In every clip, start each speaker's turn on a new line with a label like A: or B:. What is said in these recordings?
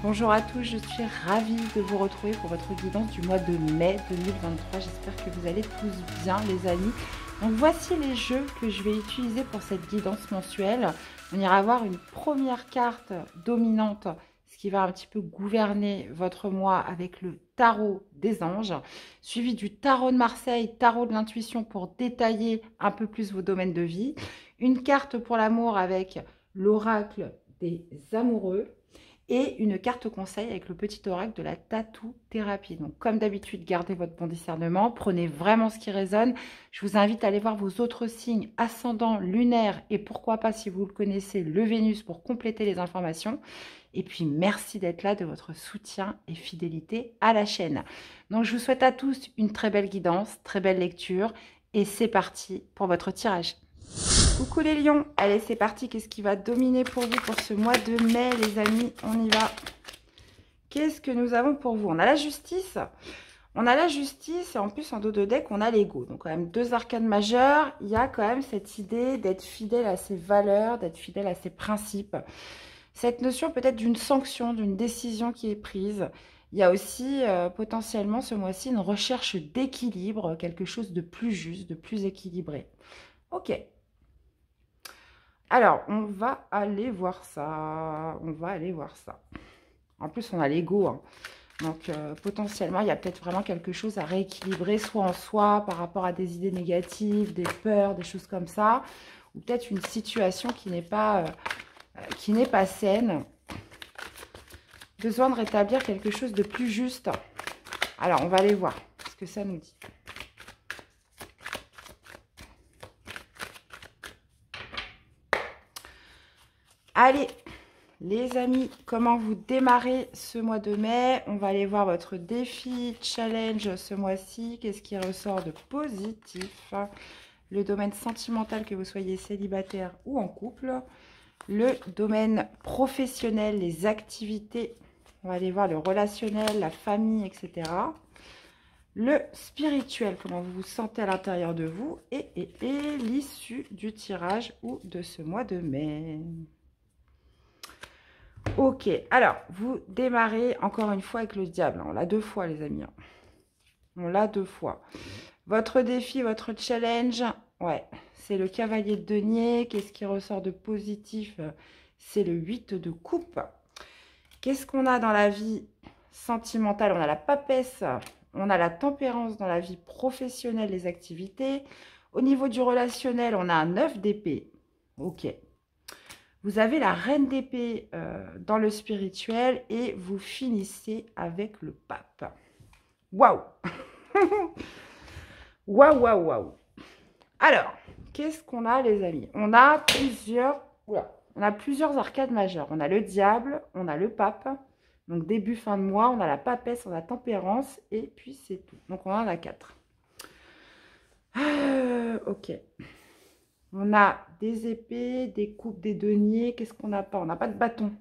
A: Bonjour à tous, je suis ravie de vous retrouver pour votre guidance du mois de mai 2023. J'espère que vous allez tous bien les amis. Donc voici les jeux que je vais utiliser pour cette guidance mensuelle. On ira voir une première carte dominante, ce qui va un petit peu gouverner votre mois avec le tarot des anges, suivi du tarot de Marseille, tarot de l'intuition pour détailler un peu plus vos domaines de vie. Une carte pour l'amour avec l'oracle des amoureux. Et une carte conseil avec le petit oracle de la tatou-thérapie. Donc, comme d'habitude, gardez votre bon discernement. Prenez vraiment ce qui résonne. Je vous invite à aller voir vos autres signes, ascendant, lunaire et pourquoi pas, si vous le connaissez, le Vénus pour compléter les informations. Et puis, merci d'être là, de votre soutien et fidélité à la chaîne. Donc, je vous souhaite à tous une très belle guidance, très belle lecture. Et c'est parti pour votre tirage. Coucou les lions, allez c'est parti, qu'est-ce qui va dominer pour vous pour ce mois de mai les amis, on y va. Qu'est-ce que nous avons pour vous? On a la justice et en plus en dos de deck on a l'ego. Donc quand même deux arcanes majeures, il y a quand même cette idée d'être fidèle à ses valeurs, d'être fidèle à ses principes. Cette notion peut-être d'une sanction, d'une décision qui est prise. Il y a aussi potentiellement ce mois-ci une recherche d'équilibre, quelque chose de plus juste, de plus équilibré. Ok. Alors, on va aller voir ça. En plus, on a l'ego. Hein. Donc, potentiellement, il y a peut-être vraiment quelque chose à rééquilibrer, soit en soi, par rapport à des idées négatives, des peurs, des choses comme ça. Ou peut-être une situation qui n'est pas saine. Besoin de rétablir quelque chose de plus juste. Alors, on va aller voir ce que ça nous dit. Allez, les amis, comment vous démarrez ce mois de mai? On va aller voir votre défi, challenge ce mois-ci. Qu'est-ce qui ressort de positif? Le domaine sentimental, que vous soyez célibataire ou en couple. Le domaine professionnel, les activités. On va aller voir le relationnel, la famille, etc. Le spirituel, comment vous vous sentez à l'intérieur de vous. Et l'issue du tirage ou de ce mois de mai. Ok, alors, vous démarrez encore une fois avec le diable. On l'a deux fois, les amis. On l'a deux fois. Votre défi, votre challenge, ouais, c'est le cavalier de denier. Qu'est-ce qui ressort de positif? C'est le 8 de coupe. Qu'est-ce qu'on a dans la vie sentimentale? On a la papesse, on a la tempérance dans la vie professionnelle, les activités. Au niveau du relationnel, on a un 9 d'épée. Ok. Vous avez la reine d'épée dans le spirituel et vous finissez avec le pape. Waouh. Waouh, waouh, waouh. Alors, qu'est-ce qu'on a les amis? On a plusieurs arcades majeures. On a le diable, on a le pape. Donc début, fin de mois, on a la papesse, on a la tempérance et puis c'est tout. Donc on en a 4. Ok. On a des épées, des coupes, des deniers. Qu'est-ce qu'on n'a pas? On n'a pas de bâton.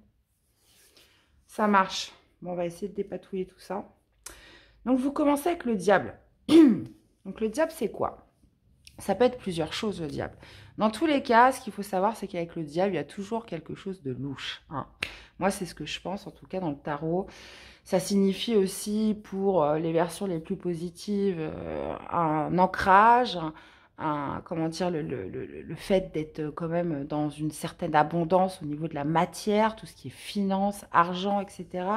A: Ça marche. Bon, on va essayer de dépatouiller tout ça. Donc, vous commencez avec le diable. Donc, le diable, c'est quoi? Ça peut être plusieurs choses, le diable. Dans tous les cas, ce qu'il faut savoir, c'est qu'avec le diable, il y a toujours quelque chose de louche. Hein. Moi, c'est ce que je pense, en tout cas, dans le tarot. Ça signifie aussi, pour les versions les plus positives, un ancrage, comment dire, le fait d'être quand même dans une certaine abondance au niveau de la matière, tout ce qui est finance, argent, etc.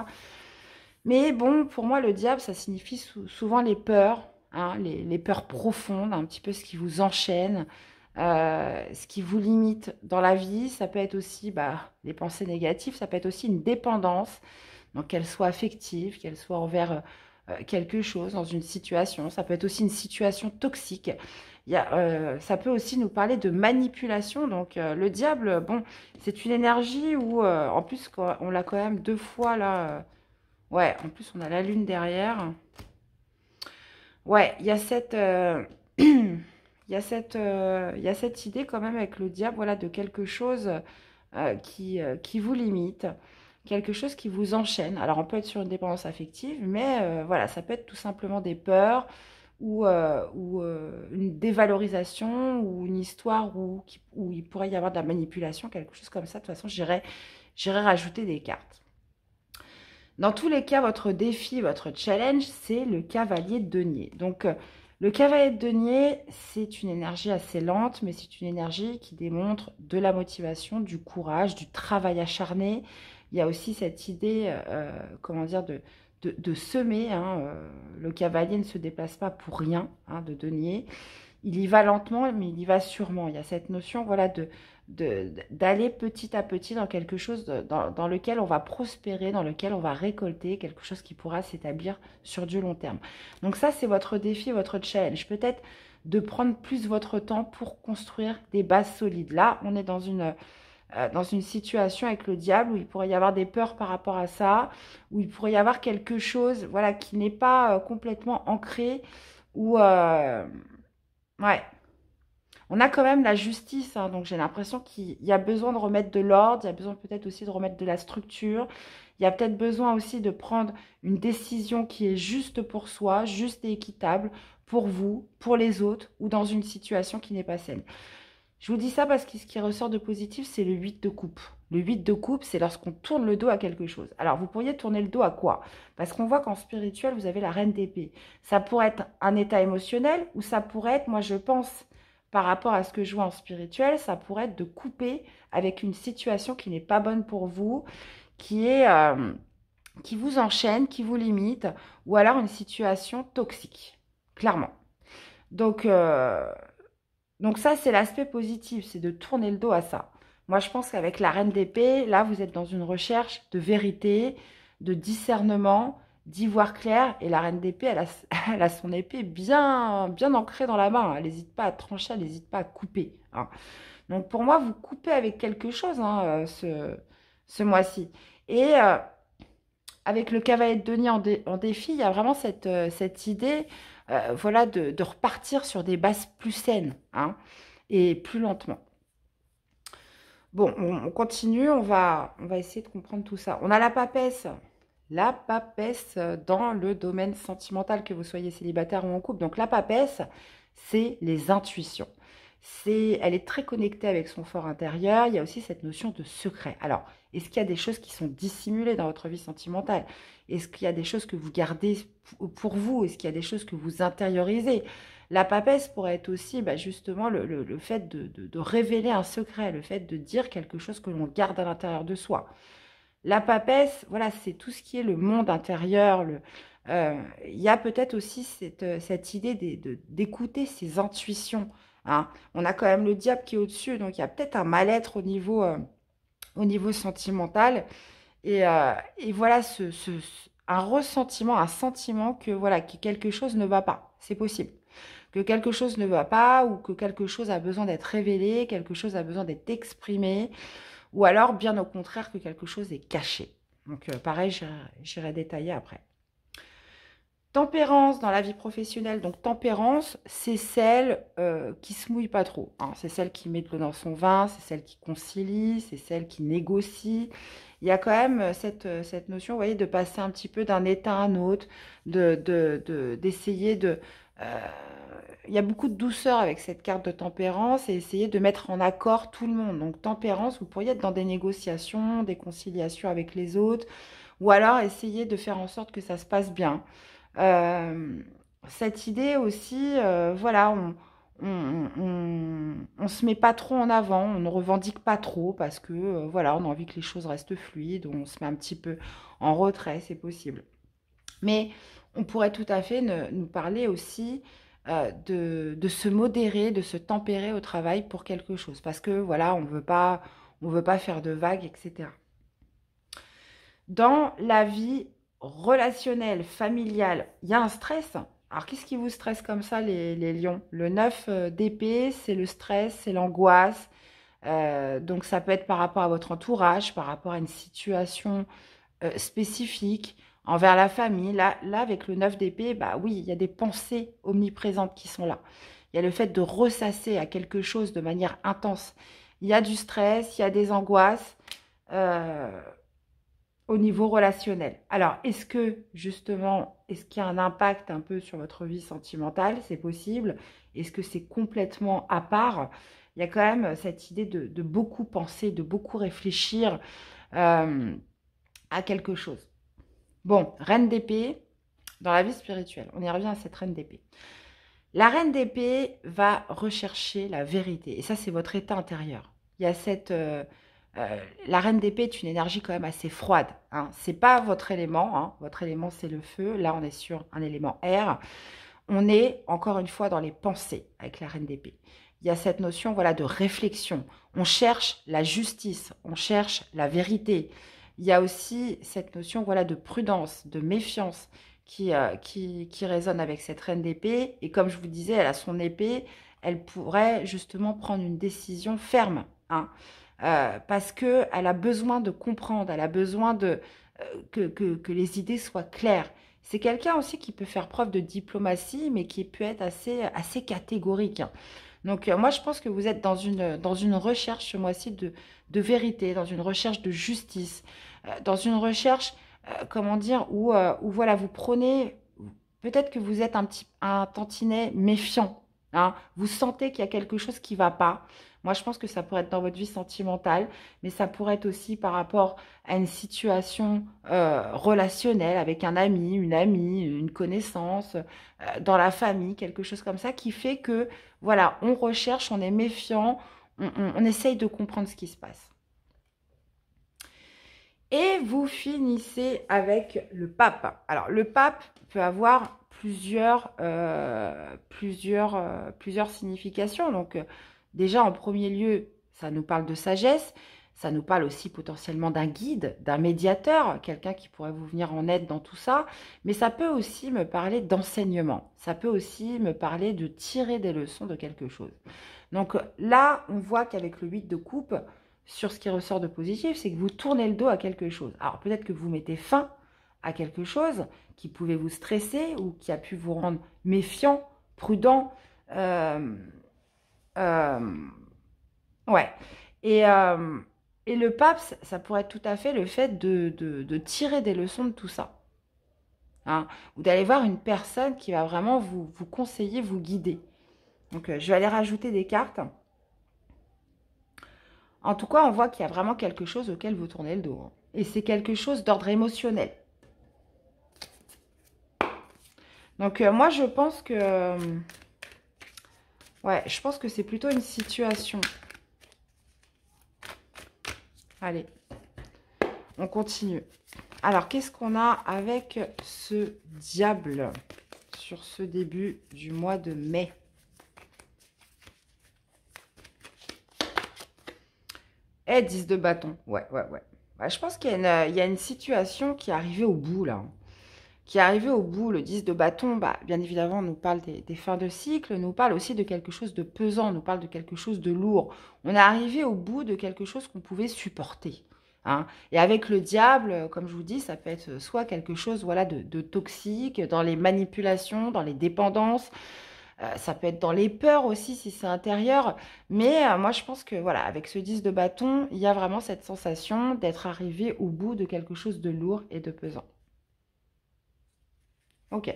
A: Mais bon, pour moi, le diable, ça signifie souvent les peurs, hein, les peurs profondes, un petit peu ce qui vous enchaîne, ce qui vous limite dans la vie. Ça peut être aussi les pensées négatives, ça peut être aussi une dépendance, donc qu'elle soit affective, qu'elle soit envers quelque chose, dans une situation. Ça peut être aussi une situation toxique. Ça peut aussi nous parler de manipulation. Donc le diable, bon, c'est une énergie où, en plus, on l'a quand même deux fois là. Ouais, en plus, on a la lune derrière. Ouais, il y a cette... il y a cette idée quand même avec le diable, voilà, de quelque chose qui vous limite, quelque chose qui vous enchaîne. Alors, on peut être sur une dépendance affective, mais voilà, ça peut être tout simplement des peurs ou une dévalorisation ou une histoire où il pourrait y avoir de la manipulation, quelque chose comme ça. De toute façon, j'irai rajouter des cartes. Dans tous les cas, votre défi, votre challenge, c'est le cavalier de denier. Donc, le cavalier de denier, c'est une énergie assez lente, mais c'est une énergie qui démontre de la motivation, du courage, du travail acharné. Il y a aussi cette idée, comment dire, de semer. Hein, le cavalier ne se déplace pas pour rien, hein, de denier. Il y va lentement, mais il y va sûrement. Il y a cette notion, voilà, d'aller petit à petit dans quelque chose dans lequel on va prospérer, dans lequel on va récolter quelque chose qui pourra s'établir sur du long terme. Donc ça, c'est votre défi, votre challenge. Peut-être de prendre plus votre temps pour construire des bases solides. Là, on est dans une situation avec le diable où il pourrait y avoir des peurs par rapport à ça, où il pourrait y avoir quelque chose, voilà, qui n'est pas complètement ancré, ou ouais, on a quand même la justice, hein, donc j'ai l'impression qu'il y a besoin de remettre de l'ordre, il y a besoin peut-être aussi de remettre de la structure, il y a peut-être besoin aussi de prendre une décision qui est juste pour soi, juste et équitable pour vous, pour les autres, ou dans une situation qui n'est pas saine. Je vous dis ça parce que ce qui ressort de positif, c'est le 8 de coupe. Le 8 de coupe, c'est lorsqu'on tourne le dos à quelque chose. Alors, vous pourriez tourner le dos à quoi? Parce qu'on voit qu'en spirituel, vous avez la reine d'épée. Ça pourrait être un état émotionnel ou ça pourrait être, moi je pense, par rapport à ce que je vois en spirituel, ça pourrait être de couper avec une situation qui n'est pas bonne pour vous, qui est, qui vous enchaîne, qui vous limite, ou alors une situation toxique, clairement. Donc, donc ça, c'est l'aspect positif, c'est de tourner le dos à ça. Moi, je pense qu'avec la reine d'épée, là, vous êtes dans une recherche de vérité, de discernement, d'y voir clair. Et la reine d'épée, elle a son épée bien, bien ancrée dans la main. Elle n'hésite pas à trancher, elle n'hésite pas à couper, hein. Donc pour moi, vous coupez avec quelque chose, hein, ce mois-ci. Et avec le cavalier de denier en défi, il y a vraiment cette idée, voilà, de repartir sur des bases plus saines, hein, et plus lentement. Bon, on continue, on va essayer de comprendre tout ça. On a la papesse dans le domaine sentimental, que vous soyez célibataire ou en couple. Donc la papesse, c'est les intuitions. Elle est très connectée avec son fort intérieur. Il y a aussi cette notion de secret. Alors, est-ce qu'il y a des choses qui sont dissimulées dans votre vie sentimentale? Est-ce qu'il y a des choses que vous gardez pour vous? Est-ce qu'il y a des choses que vous intériorisez? La papesse pourrait être aussi justement le fait de révéler un secret, le fait de dire quelque chose que l'on garde à l'intérieur de soi. La papesse, voilà, c'est tout ce qui est le monde intérieur. Il y a peut-être aussi cette idée d'écouter ses intuitions, hein. On a quand même le diable qui est au-dessus, donc il y a peut-être un mal-être au niveau sentimental. Et voilà, un ressentiment, un sentiment que, voilà, que quelque chose ne va pas. C'est possible. Que quelque chose ne va pas ou que quelque chose a besoin d'être révélé, quelque chose a besoin d'être exprimé, ou alors, bien au contraire, que quelque chose est caché. Donc, pareil, j'irai détailler après. Tempérance dans la vie professionnelle. Donc, tempérance, c'est celle qui se mouille pas trop, hein. C'est celle qui met de l'eau dans son vin, c'est celle qui concilie, c'est celle qui négocie. Il y a quand même cette notion, vous voyez, de passer un petit peu d'un état à un autre, d'essayer de... il y a beaucoup de douceur avec cette carte de tempérance et essayer de mettre en accord tout le monde. Donc, tempérance, vous pourriez être dans des négociations, des conciliations avec les autres, ou alors essayer de faire en sorte que ça se passe bien. Cette idée aussi, voilà, on se met pas trop en avant, on ne revendique pas trop parce que, voilà, on a envie que les choses restent fluides, on se met un petit peu en retrait, c'est possible. Mais on pourrait tout à fait nous parler aussi de se modérer, de se tempérer au travail pour quelque chose. Parce que, voilà, on veut pas faire de vagues, etc. Dans la vie relationnelle, familiale, il y a un stress. Alors, qu'est-ce qui vous stresse comme ça, les lions? Le 9 d'épée, c'est le stress, c'est l'angoisse. Donc, ça peut être par rapport à votre entourage, par rapport à une situation spécifique, envers la famille. Là, avec le 9 d'épée, bah oui, il y a des pensées omniprésentes qui sont là. Il y a le fait de ressasser à quelque chose de manière intense. Il y a du stress, il y a des angoisses. Au niveau relationnel. Alors, est-ce que, justement, est-ce qu'il y a un impact un peu sur votre vie sentimentale? C'est possible. Est-ce que c'est complètement à part? Il y a quand même cette idée de beaucoup penser, de beaucoup réfléchir à quelque chose. Bon, reine d'épée, dans la vie spirituelle, on y revient à cette reine d'épée. La reine d'épée va rechercher la vérité. Et ça, c'est votre état intérieur. Il y a cette... la reine d'épée est une énergie quand même assez froide. Hein. Ce n'est pas votre élément. Hein. Votre élément, c'est le feu. Là, on est sur un élément air. On est, encore une fois, dans les pensées avec la reine d'épée. Il y a cette notion, voilà, de réflexion. On cherche la justice. On cherche la vérité. Il y a aussi cette notion, voilà, de prudence, de méfiance qui résonne avec cette reine d'épée. Et comme je vous disais, elle a son épée, elle pourrait justement prendre une décision ferme. Hein, parce qu'elle a besoin de comprendre, elle a besoin que les idées soient claires. C'est quelqu'un aussi qui peut faire preuve de diplomatie, mais qui peut être assez catégorique. Hein. Donc, moi, je pense que vous êtes dans une recherche ce mois-ci de vérité, dans une recherche de justice, dans une recherche, comment dire, où voilà, vous prenez, peut-être que vous êtes un tantinet méfiant. Hein, vous sentez qu'il y a quelque chose qui ne va pas. Moi, je pense que ça pourrait être dans votre vie sentimentale, mais ça pourrait être aussi par rapport à une situation relationnelle avec un ami, une connaissance, dans la famille, quelque chose comme ça, qui fait que, voilà, on recherche, on est méfiant, on essaye de comprendre ce qui se passe. Et vous finissez avec le pape. Alors, le pape peut avoir plusieurs significations. Donc, déjà, en premier lieu, ça nous parle de sagesse. Ça nous parle aussi potentiellement d'un guide, d'un médiateur, quelqu'un qui pourrait vous venir en aide dans tout ça. Mais ça peut aussi me parler d'enseignement. Ça peut aussi me parler de tirer des leçons de quelque chose. Donc là, on voit qu'avec le 8 de coupe, sur ce qui ressort de positif, c'est que vous tournez le dos à quelque chose. Alors peut-être que vous mettez fin à quelque chose qui pouvait vous stresser ou qui a pu vous rendre méfiant, prudent. Ouais. Et le pape, ça pourrait être tout à fait le fait de tirer des leçons de tout ça. Hein, ou d'aller voir une personne qui va vraiment vous conseiller, vous guider. Donc, je vais aller rajouter des cartes. En tout cas, on voit qu'il y a vraiment quelque chose auquel vous tournez le dos. Hein. Et c'est quelque chose d'ordre émotionnel. Donc, moi, je pense que... ouais, je pense que c'est plutôt une situation. Allez, on continue. Alors, qu'est-ce qu'on a avec ce diable sur ce début du mois de mai? Eh, 10 de bâton. Ouais. Bah, je pense qu'il y a une situation qui est arrivée au bout, là. Qui est arrivée au bout. Le 10 de bâton, bah, bien évidemment, nous parle des fins de cycle, nous parle aussi de quelque chose de pesant, nous parle de quelque chose de lourd. On est arrivé au bout de quelque chose qu'on pouvait supporter. Hein. Et avec le diable, comme je vous dis, ça peut être soit quelque chose voilà, de toxique, dans les manipulations, dans les dépendances, ça peut être dans les peurs aussi si c'est intérieur. Mais moi, je pense que voilà, avec ce 10 de bâton, il y a vraiment cette sensation d'être arrivé au bout de quelque chose de lourd et de pesant. Ok.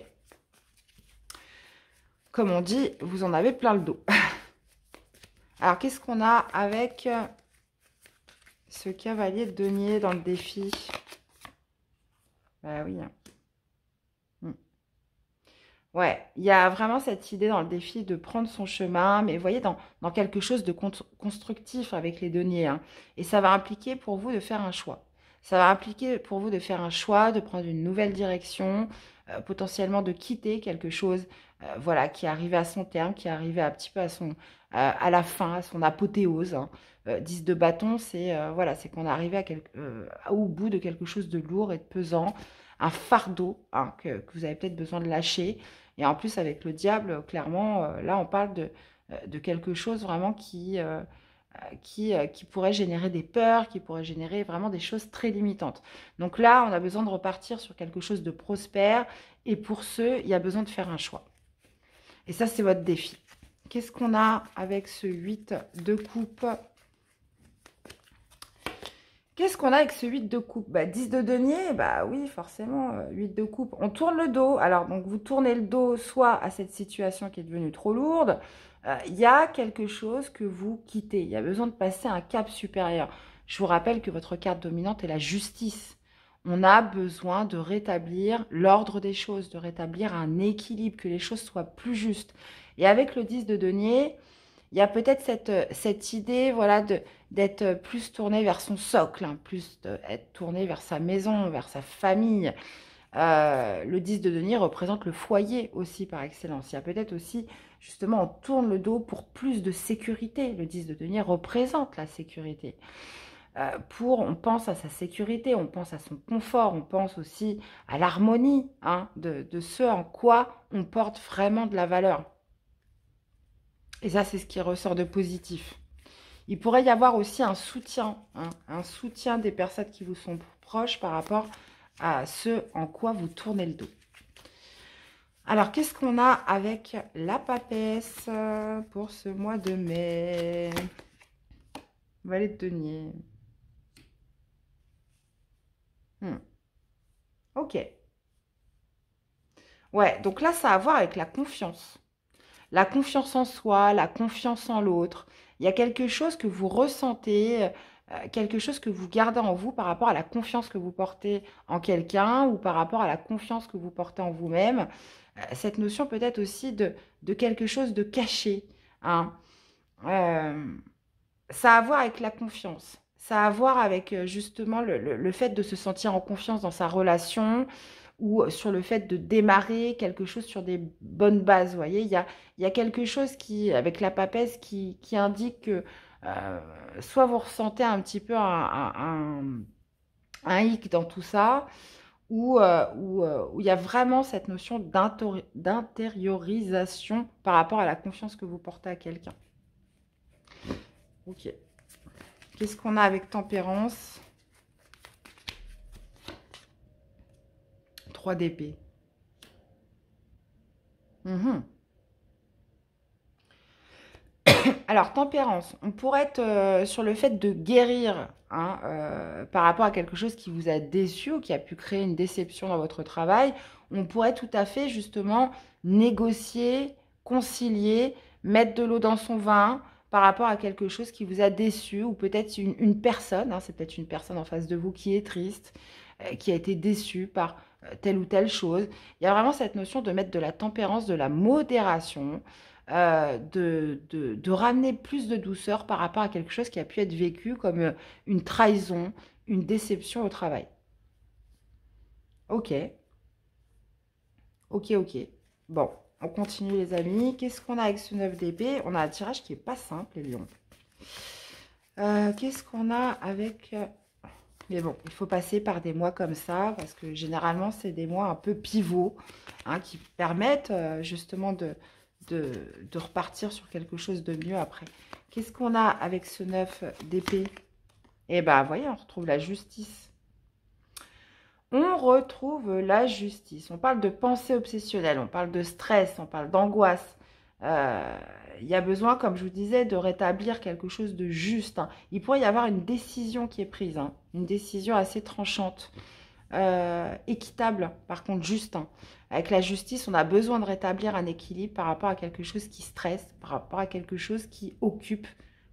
A: Comme on dit, vous en avez plein le dos. Alors, qu'est-ce qu'on a avec ce cavalier de denier dans le défi? Bah oui. Ouais, il y a vraiment cette idée dans le défi de prendre son chemin, mais vous voyez, dans quelque chose de constructif avec les deniers. Hein. Et ça va impliquer pour vous de faire un choix. Ça va impliquer pour vous de faire un choix, de prendre une nouvelle direction, potentiellement de quitter quelque chose voilà, qui est arrivé à son terme, qui est arrivé un petit peu à la fin, à son apothéose. Hein. 10 de bâton, c'est voilà, c'est qu'on est arrivé au bout de quelque chose de lourd et de pesant, un fardeau hein, que vous avez peut-être besoin de lâcher. Et en plus, avec le diable, clairement, là, on parle de quelque chose vraiment qui pourrait générer des peurs, qui pourrait générer vraiment des choses très limitantes. Donc là, on a besoin de repartir sur quelque chose de prospère. Et pour ce, il y a besoin de faire un choix. Et ça, c'est votre défi. Qu'est-ce qu'on a avec ce 8 de coupe? Qu'est-ce qu'on a avec ce 8 de coupe? Bah, 10 de denier, bah oui, forcément, 8 de coupe. On tourne le dos. Alors, donc, vous tournez le dos soit à cette situation qui est devenue trop lourde. Il y a quelque chose que vous quittez. Il y a besoin de passer un cap supérieur. Je vous rappelle que votre carte dominante est la justice. on a besoin de rétablir l'ordre des choses, de rétablir un équilibre, que les choses soient plus justes. Et avec le 10 de denier, il y a peut-être cette idée, voilà, d'être plus tourné vers son socle, hein, plus être tourné vers sa maison, vers sa famille. Le 10 de denier représente le foyer aussi par excellence. Il y a peut-être aussi, justement, on tourne le dos pour plus de sécurité. Le 10 de denier représente la sécurité. On pense à sa sécurité, on pense à son confort, on pense aussi à l'harmonie, hein, de ce en quoi on porte vraiment de la valeur. Et ça, c'est ce qui ressort de positif. Il pourrait y avoir aussi un soutien, hein, un soutien des personnes qui vous sont proches par rapport à ce en quoi vous tournez le dos. Alors, qu'est-ce qu'on a avec la papesse pour ce mois de mai? Valet de denier. Ok. Ouais, donc là, ça a à voir avec la confiance. La confiance en soi, la confiance en l'autre. Il y a quelque chose que vous ressentez, quelque chose que vous gardez en vous par rapport à la confiance que vous portez en quelqu'un ou par rapport à la confiance que vous portez en vous-même. Cette notion peut-être aussi de quelque chose de caché, hein. Euh, Ça a à voir avec la confiance. Ça a à voir avec justement le fait de se sentir en confiance dans sa relation ou sur le fait de démarrer quelque chose sur des bonnes bases. Vous voyez, il y a quelque chose qui, avec la papesse qui indique que euh, soit vous ressentez un petit peu un hic dans tout ça, où il y a vraiment cette notion d'intériorisation par rapport à la confiance que vous portez à quelqu'un. Ok. Qu'est-ce qu'on a avec tempérance? 3 d'épée. Alors, tempérance, on pourrait être sur le fait de guérir, hein, par rapport à quelque chose qui vous a déçu ou qui a pu créer une déception dans votre travail. On pourrait tout à fait justement négocier, concilier, mettre de l'eau dans son vin par rapport à quelque chose qui vous a déçu ou peut-être une personne, hein, c'est peut-être une personne en face de vous qui est triste, qui a été déçue par telle ou telle chose. Il y a vraiment cette notion de mettre de la tempérance, de la modération, de ramener plus de douceur par rapport à quelque chose qui a pu être vécu comme une trahison, une déception au travail. Ok, ok, ok. Bon, on continue les amis. Qu'est-ce qu'on a avec ce 9 d'épée? On a un tirage qui n'est pas simple, les lions. Qu'est-ce qu'on a avec... Mais bon, il faut passer par des mois comme ça, parce que généralement, c'est des mois un peu pivots, hein, qui permettent justement de repartir sur quelque chose de mieux après. Qu'est-ce qu'on a avec ce 9 d'épée? Eh bien, vous voyez, on retrouve la justice. On retrouve la justice. On parle de pensée obsessionnelle, on parle de stress, on parle d'angoisse. Il y a besoin, comme je vous disais, de rétablir quelque chose de juste, hein. Il pourrait y avoir une décision qui est prise, hein, une décision assez tranchante, équitable, par contre juste, hein. Avec la justice, on a besoin de rétablir un équilibre par rapport à quelque chose qui stresse, par rapport à quelque chose qui occupe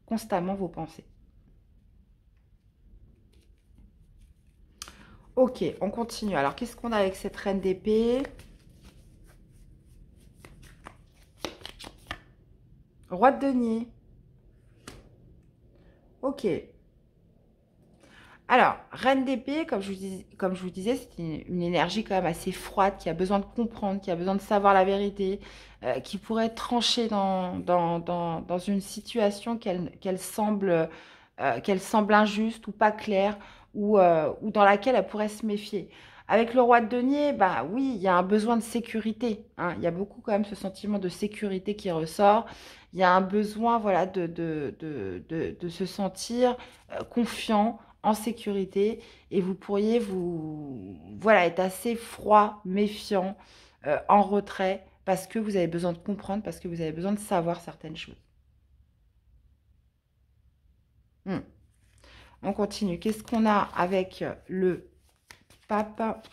A: constamment vos pensées. Ok, on continue. Alors, qu'est-ce qu'on a avec cette reine d'épée? Roi de denier. Ok. Alors, reine d'épée, comme je vous disais, c'est une énergie quand même assez froide, qui a besoin de comprendre, qui a besoin de savoir la vérité, qui pourrait trancher dans une situation qu'elle semble injuste ou pas claire, ou dans laquelle elle pourrait se méfier. Avec le roi de denier, bah oui, il y a un besoin de sécurité, hein. Il y a beaucoup quand même ce sentiment de sécurité qui ressort. Il y a un besoin, voilà, de se sentir confiant, en sécurité, et vous pourriez voilà, être assez froid, méfiant, en retrait, parce que vous avez besoin de comprendre, parce que vous avez besoin de savoir certaines choses. On continue. Qu'est-ce qu'on a avec le pape?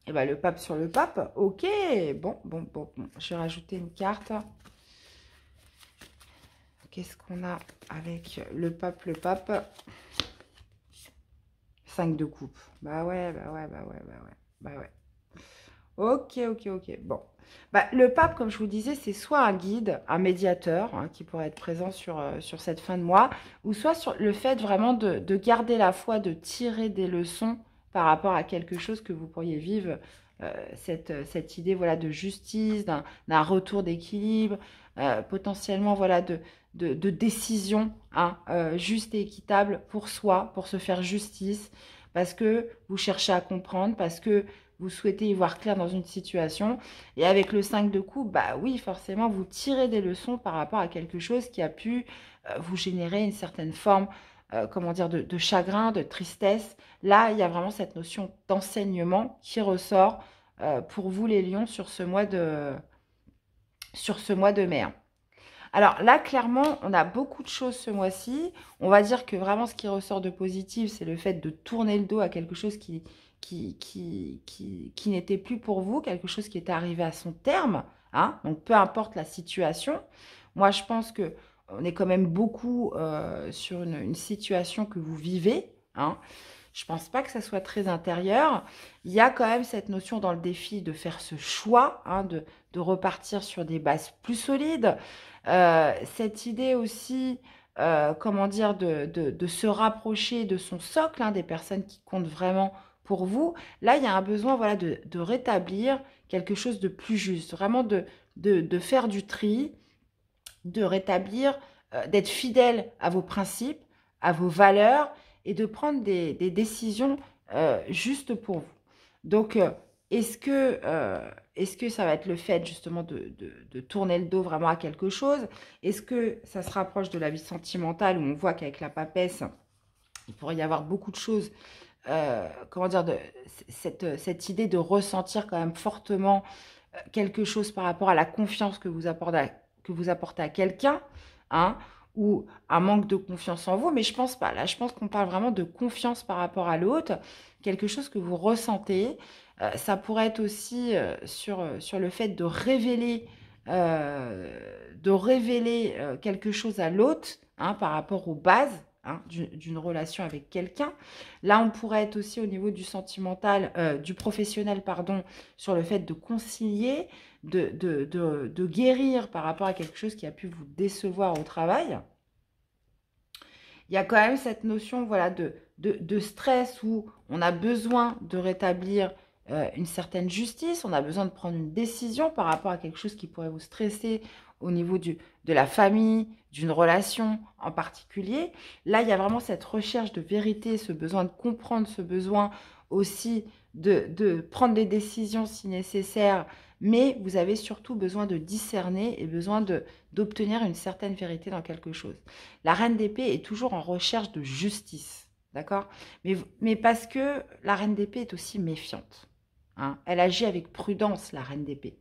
A: Eh ben, le pape sur le pape. Ok, bon. Je vais rajouter une carte. Qu'est-ce qu'on a avec le pape? 5 de coupe. Bah ouais, bah ouais, bah ouais, bah ouais. Bah ouais. Ok, ok, ok. Bon. Bah, le pape, comme je vous disais, c'est soit un guide, un médiateur, hein, qui pourrait être présent sur cette fin de mois, ou soit sur le fait vraiment de garder la foi, de tirer des leçons par rapport à quelque chose que vous pourriez vivre, cette idée voilà, de justice, d'un retour d'équilibre, potentiellement voilà, de décision hein, juste et équitable pour soi, pour se faire justice, parce que vous cherchez à comprendre, parce que vous souhaitez y voir clair dans une situation. Et avec le 5 de coupe, bah oui, forcément, vous tirez des leçons par rapport à quelque chose qui a pu vous générer une certaine forme, comment dire, de chagrin, de tristesse. Là, il y a vraiment cette notion d'enseignement qui ressort pour vous, les lions, sur ce mois de mai. Alors là, clairement, on a beaucoup de choses ce mois-ci. On va dire que vraiment ce qui ressort de positif, c'est le fait de tourner le dos à quelque chose qui n'était plus pour vous, quelque chose qui était arrivé à son terme. Hein. Donc peu importe la situation. Moi, je pense que on est quand même beaucoup sur une situation que vous vivez. Hein. Je pense pas que ça soit très intérieur. Il y a quand même cette notion dans le défi de faire ce choix, hein, de repartir sur des bases plus solides. Cette idée aussi, comment dire, de se rapprocher de son socle, hein, des personnes qui comptent vraiment pour vous. Là, il y a un besoin voilà, de rétablir quelque chose de plus juste, vraiment de faire du tri, de rétablir, d'être fidèle à vos principes, à vos valeurs et de prendre des décisions justes pour vous. Donc, est-ce que ça va être le fait justement de tourner le dos vraiment à quelque chose? Est-ce que ça se rapproche de la vie sentimentale où on voit qu'avec la papesse, il pourrait y avoir beaucoup de choses, comment dire, cette idée de ressentir quand même fortement quelque chose par rapport à la confiance que vous apportez à quelqu'un, hein, ou un manque de confiance en vous, mais je pense pas. Là, je pense qu'on parle vraiment de confiance par rapport à l'autre, quelque chose que vous ressentez. Ça pourrait être aussi sur le fait de révéler quelque chose à l'autre hein, par rapport aux bases hein, d'une relation avec quelqu'un. Là, on pourrait être aussi au niveau du sentimental, du professionnel, pardon, sur le fait de concilier, de guérir par rapport à quelque chose qui a pu vous décevoir au travail. Il y a quand même cette notion voilà, de stress où on a besoin de rétablir une certaine justice, on a besoin de prendre une décision par rapport à quelque chose qui pourrait vous stresser au niveau de la famille, d'une relation en particulier. Là, il y a vraiment cette recherche de vérité, ce besoin de comprendre, ce besoin aussi de prendre des décisions si nécessaire, mais vous avez surtout besoin de discerner et besoin d'obtenir une certaine vérité dans quelque chose. La reine d'épée est toujours en recherche de justice, d'accord mais parce que la reine d'épée est aussi méfiante. Hein, elle agit avec prudence, la reine d'épée.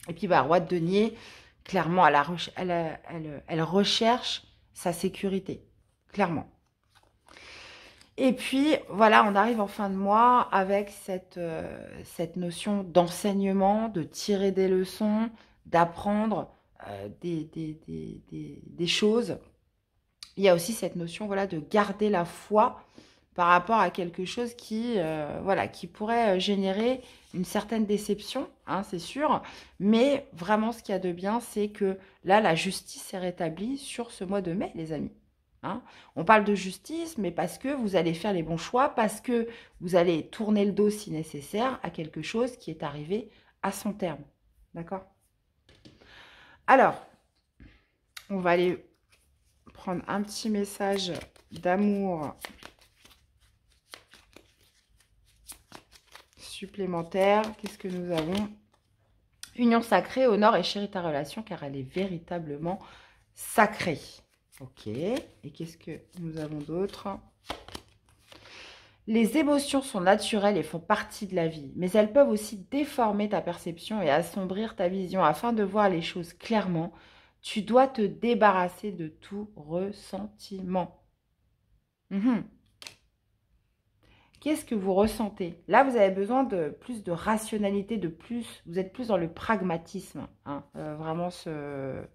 A: Et puis, bah, roi de denier, clairement, elle recherche sa sécurité, clairement. Et puis, voilà, on arrive en fin de mois avec cette notion d'enseignement, de tirer des leçons, d'apprendre des choses. Il y a aussi cette notion voilà, de garder la foi par rapport à quelque chose voilà, qui pourrait générer une certaine déception, hein, c'est sûr. Mais vraiment, ce qu'il y a de bien, c'est que là, la justice est rétablie sur ce mois de mai, les amis. Hein. On parle de justice, mais parce que vous allez faire les bons choix, parce que vous allez tourner le dos si nécessaire à quelque chose qui est arrivé à son terme. D'accord? Alors, on va aller prendre un petit message d'amour supplémentaire. Qu'est-ce que nous avons? Union sacrée, honore et chérit ta relation car elle est véritablement sacrée. Ok. Et qu'est-ce que nous avons d'autre? Les émotions sont naturelles et font partie de la vie, mais elles peuvent aussi déformer ta perception et assombrir ta vision. Afin de voir les choses clairement, tu dois te débarrasser de tout ressentiment. Qu'est-ce que vous ressentez? Là, vous avez besoin de plus de rationalité, vous êtes plus dans le pragmatisme. Hein, vraiment ce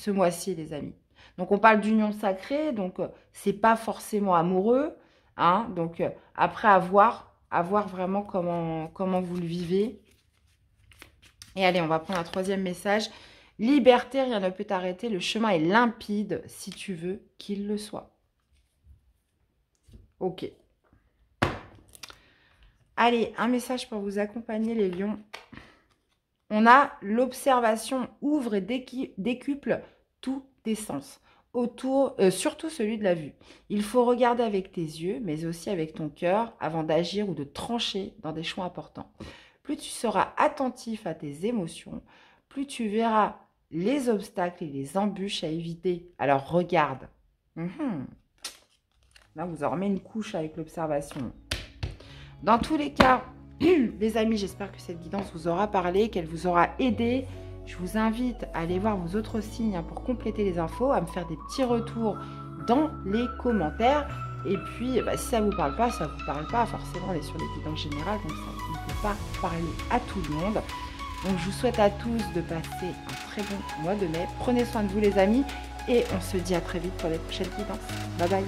A: mois-ci, les amis. Donc, on parle d'union sacrée, donc c'est pas forcément amoureux. Hein, donc, après, à voir vraiment comment vous le vivez. Et allez, on va prendre un troisième message. Liberté, rien ne peut t'arrêter. Le chemin est limpide si tu veux qu'il le soit. Ok. Allez, un message pour vous accompagner, les lions. On a l'observation ouvre et décuple tous tes sens. Surtout celui de la vue. Il faut regarder avec tes yeux, mais aussi avec ton cœur, avant d'agir ou de trancher dans des choix importants. Plus tu seras attentif à tes émotions, plus tu verras les obstacles et les embûches à éviter. Alors regarde. Là, vous en remet une couche avec l'observation. Dans tous les cas, les amis, j'espère que cette guidance vous aura parlé, qu'elle vous aura aidé. Je vous invite à aller voir vos autres signes pour compléter les infos, à me faire des petits retours dans les commentaires. Et puis, si ça ne vous parle pas, ça ne vous parle pas. Forcément, on est sur les guidances générales, donc ça ne peut pas parler à tout le monde. Donc, je vous souhaite à tous de passer un très bon mois de mai. Prenez soin de vous, les amis. Et on se dit à très vite pour les prochaines guidances. Bye bye.